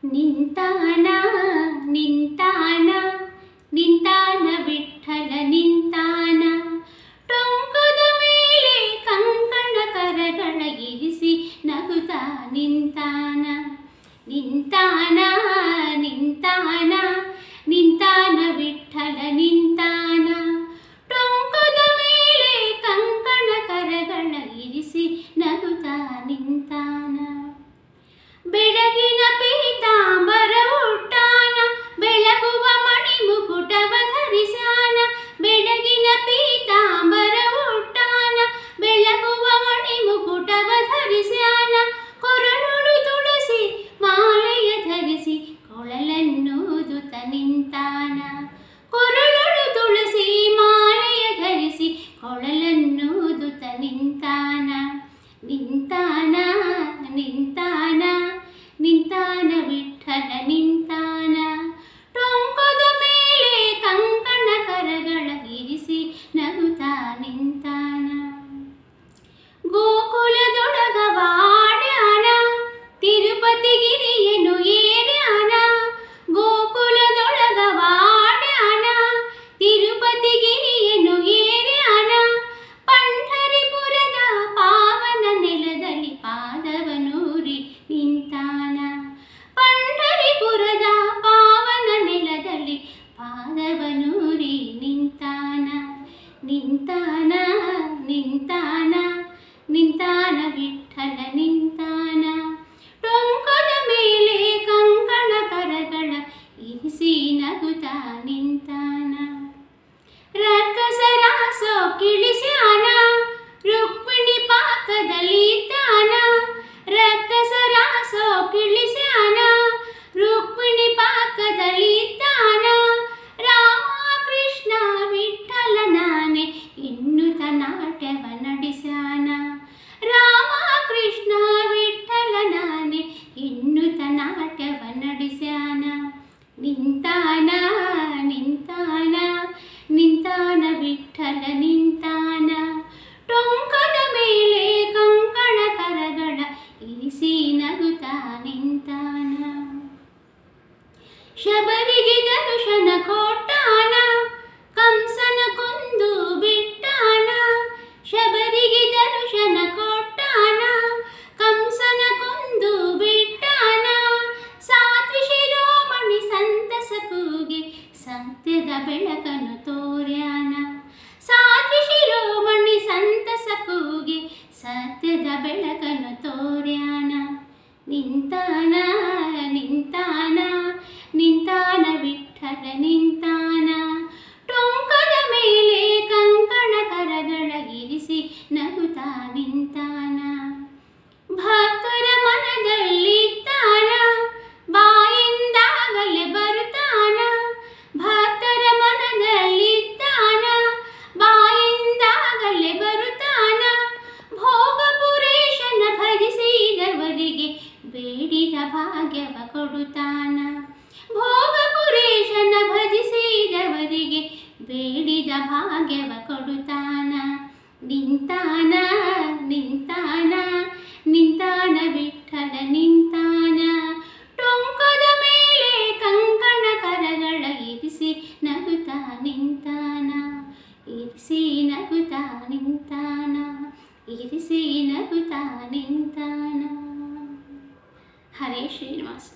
ನಿಂತಾನ ನಿಂತಾನ ನಿಂತಾನ ವಿಠ್ಠಲ ನಿಂತಾನ. ಟೊಂಕದ ಮೇಲೆ ಕಂಕಣ ಕರಗಳ ಇರಿಸಿ ನಗುತ್ತಾ ನಿಂತಾನ. ನಿಂತಾನ ನಿಂತಾನ ನಿಂತಾನ ವಿಠ್ಠಲ ನಿಂತಾನ. ಟೊಂಕದ ಮೇಲೆ ಕಂಕಣ ಕರಗಳ ಇರಿಸಿ ನಗುತ್ತಾ ನಿಂತಾನ. ಬೆಳಗಿನ ಪೀತಾಂಬರ ಉಟ್ಟಾನ, ಬೆಳಗುವ ಮಣಿ ಮುಕುಟವ ಧರಿಸಾನ. ಬೆಳಗಿನ ಪೀತಾಂಬರ ಉಟ್ಟಾನ, ಬೆಳಗುವ ಮಣಿ ಮುಕುಟವ ಧರಿಸಾನ. ಕೊರಳೊಳು ತುಳಸಿ ಮಾಲೆಯ ಧರಿಸಿ ಕೊಳಲನ್ನೂದುತ್ತ ನಿಂತಾನ. ಕೊರಳೊಳು ತುಳಸಿ ಮಾಲೆಯ ಧರಿಸಿ ಕೊಳಲನ್ನೂದುತ್ತ ನಿಂತಾನ. ನಿಂತಾನ ನಿಂತಾನ ನಿಂತಾನ ವಿಠ್ಠಲ ನಿಂತಾನ. ಟೊಂಕದ ಮೇಲೆ ಕಂಕಣ ಕರಗಳ ಇರಿಸಿ ನಗುತ್ತಾ ನಿಂತಾನ. ಗೋಕುಲದೊಳಗವಾಡ್ಯಾನ, ತಿರುಪತಿ ಗಿರಿಯನ್ನು ಏರ್ಯಾನ. ಗೋಕುಲದೊಳಗವಾಡ್ಯಾನ, ತಿರುಪತಿ ಗಿರಿಯನ್ನು ಏರ್ಯಾನ. ಪಂಢರಿಪುರದ ಪಾವನ ನೆಲದಲ್ಲಿ ಪಾದವನೂರಿ ನಿಂತಾನ. ಪಂಢರಿಪುರದ ಪಾವನ ನೆಲದಲ್ಲಿ ಪಾದವನೂರಿ ನಿಂತಾನ. ನಿಂತಾನ ನಿಂತಾನ ನಿಂತಾನ ವಿಠ್ಠಲ ನಿಂತಾನ. ಟೊಂಕದ ಮೇಲೆ ಕಂಕಣ ಕರಗಳ ಇರಿಸಿ ನಗುತ್ತಾ ನಿಂತಾನ. ರಕ್ಕಸರ ಸೊಕ್ಕಿಳಿಸ್ಯಾನ, ರುಕ್ಮಿಣಿ ಪಾಕದಲ್ಲಿ ಇದ್ದಾನ. ರಕ್ಕಸರ ಸೊಕ್ಕಿಳಿಸ್ಯಾನ, ರುಕ್ಮಿಣಿ ಪಾಕದಲ್ಲಿ ಇದ್ದಾನ. ರಾಮ ಕೃಷ್ಣ ವಿಠ್ಠಲ ನಾನೇ ಎನ್ನುತ್ತ ನಾಟ್ಯವ ನಡೆಸ್ಯಾನ. ರಾಮ ಕೃಷ್ಣ ವಿಠ್ಠಲ ನಾನೇ ಎನ್ನುತ್ತ ನಾಟ್ಯವ ನಡೆಸ್ಯಾನ. ನಿಂತಾನ ನಿಂತಾನ ನಿಂತಾನ ವಿಠ್ಠಲ ನಿಂತಾನ. ಟೊಂಕದ ಮೇಲೆ ಕಂಕಣ ಕರಗಳ ಇರಿಸಿ ನಗುತ್ತಾ ನಿಂತಾನ. ಶಬರಿಗೆ ದರ್ಶನ ಕೊಟ್ಟಾನ, ಕಂಸನ ಕೊಂದು ಬಿಟ್ಟಾನ. ಶಬರಿಗೆ ದರ್ಶನ ಕೊಟ್ಟಾನ, ಕಂಸನ ಕೊಂದು ಬಿಟ್ಟಾನ. ಸಾತ್ವಿ ಶಿರೋಮಣಿ ಸಂತಸ ಕೂಗಿ ಸತ್ಯದ ಬೆಳಕನ್ನು ತೋರ್ಯಾನ. ಸಾತ್ವಿ ಶಿರೋಮಣಿ ಸಂತಸ ಕೂಗಿ ಸತ್ಯದ ಬೆಳಕನ್ನು ತೋರ್ಯಾನ. ನಿಂತಾನ ನಿಂತಾನ ನಿಂತಾನ ವಿಠ್ಠಲ ನಿಂತಾನ. ಟೊಂಕದ ಮೇಲೆ ಕಂಕಣ ಕರಗಳ ಇರಿಸಿ ನಗುತ್ತಾ ನಿಂತಾನ. ಭಕ್ತರ ಮನದಲ್ಲಿದ್ದಾನ, ಬಾಯಿಂದಾಗಲೇ ಬರುತ್ತಾನ. ಭಕ್ತರ ಮನದಲ್ಲಿದ್ದಾನ, ಬಾಯಿಂದಾಗಲೇ ಬರುತ್ತಾನ. ಭೋಗಪುರೇಶನ ಭಜಿಸಿದವರಿಗೆ ಬೇಡಿದ ಭಾಗ್ಯವ ಕೊಡುತ್ತಾನ. ಭೋಗಪುರೇಶನ ಭಜಿಸಿದವರಿಗೆ ಬೇಡಿದ ಭಾಗ್ಯವ ಕೊಡುತ್ತಾನ. ನಿಂತಾನ ನಿಂತಾನ ನಿಂತಾನ ವಿಠ್ಠಲ ನಿಂತಾನ. ಟೊಂಕದ ಮೇಲೆ ಕಂಕಣ ಕರಗಳ ಇರಿಸಿ ನಗುತ್ತಾ ನಿಂತಾನ. ಇರಿಸಿ ನಗುತ್ತಾ ನಿಂತಾನ. ಇರಿಸಿ ನಗುತ್ತಾ ನಿಂತಾನ. ಹರೇ ಶ್ರೀನಿವಾಸ.